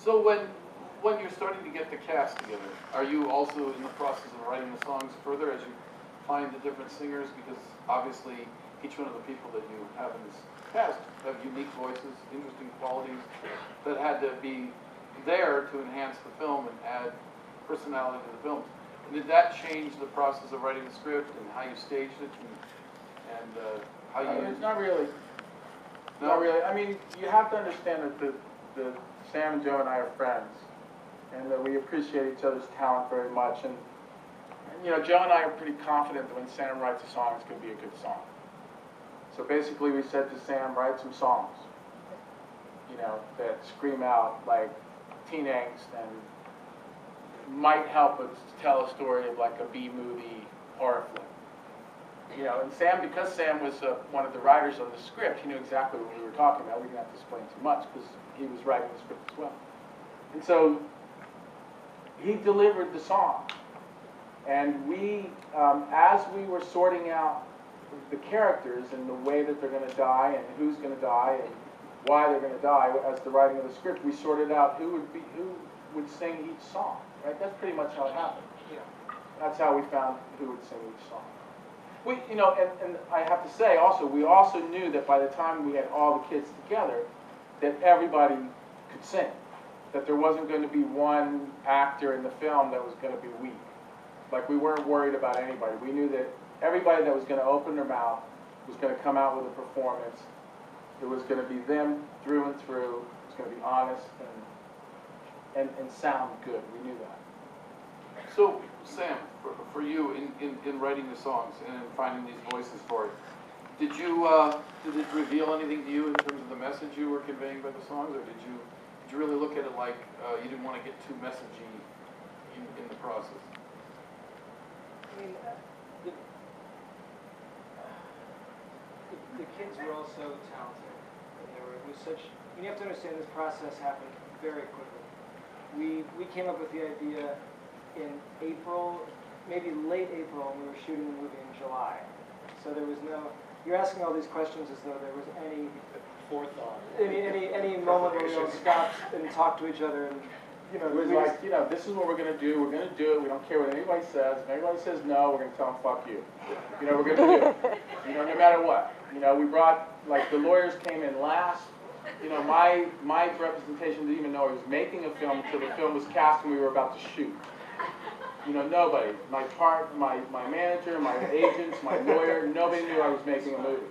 So when you're starting to get the cast together, are you also in the process of writing the songs further as you find the different singers? Because obviously each one of the people that you have in this cast have unique voices, interesting qualities that had to be there to enhance the film and add personality to the film. And did that change the process of writing the script and how you staged it and how you? Not really. No? Not really. I mean, you have to understand that Sam and Joe and I are friends, and that we appreciate each other's talent very much. And you know, Joe and I are pretty confident that when Sam writes a song, it's going to be a good song. So basically, we said to Sam, write some songs, you know, that scream out like teen angst and might help us tell a story of like a B-movie horror flick. You know, and Sam, because Sam was one of the writers of the script, he knew exactly what we were talking about. We didn't have to explain too much because he was writing the script as well. And so he delivered the song. And we, as we were sorting out the characters and the way that they're going to die and who's going to die and why they're going to die, as the writing of the script, we sorted out who would sing each song. Right? That's pretty much how it happened. Yeah. That's how we found who would sing each song. We, you know, and I have to say also, we also knew that by the time we had all the kids together, that everybody could sing. That there wasn't going to be one actor in the film that was going to be weak. Like, we weren't worried about anybody. We knew that everybody that was going to open their mouth was going to come out with a performance. It was going to be them through and through. It was going to be honest and sound good. We knew that. So, Sam, for you in writing the songs and in finding these voices for it, did it reveal anything to you in terms of the message you were conveying by the songs, or did you really look at it like you didn't want to get too messagey in the process? I mean, the kids were all so talented. It was such. You have to understand this process happened very quickly. We came up with the idea in April, maybe late April, and we were shooting the movie in July. So there was no. You're asking all these questions as though there was any forethought, any moment where we all stopped and talked to each other and. You know, it was like, you know, this is what we're going to do. We're going to do it. We don't care what anybody says. If anybody says no, we're going to tell them, fuck you. You know, we're going to do it. You know, no matter what. You know, we brought, like, the lawyers came in last. You know, my representation didn't even know I was making a film until the film was cast and we were about to shoot. You know, nobody. My manager, my agents, my lawyer, nobody knew I was making a movie.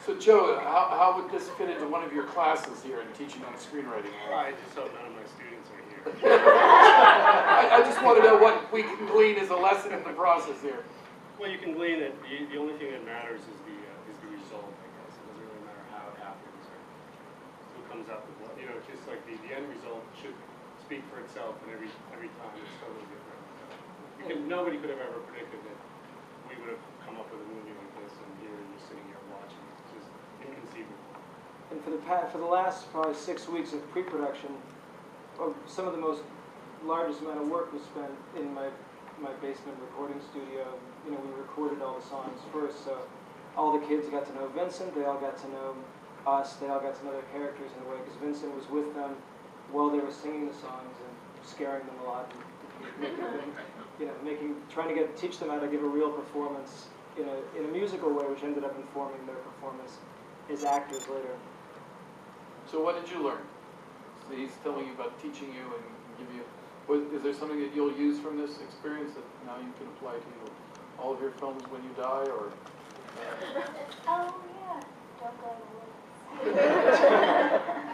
So, Joe, how would this fit into one of your classes here in teaching on screenwriting? I just hope none of my students are here. I just want to know what we can glean as a lesson in the process here. Well, you can glean that the only thing that matters is the result, I guess. It doesn't really matter how it happens or who comes out the blood. You know, just like the end result should speak for itself, and every time it's totally different. Nobody could have ever predicted that we would have come up with a movie like this, and here you're sitting here watching it. It's just inconceivable. And for the last probably 6 weeks of pre-production, some of the largest amount of work was spent in my basement recording studio. You know, we recorded all the songs first, so all the kids got to know Vincent. They all got to know us. They all got to know their characters in a way because Vincent was with them while they were singing the songs and scaring them a lot, and trying to teach them how to give a real performance in a musical way, which ended up informing their performance as actors later. So what did you learn? So he's telling you about teaching you and give you. Is there something that you'll use from this experience that now you can apply to all of your films when you die, or? Oh yeah, don't go to the woods.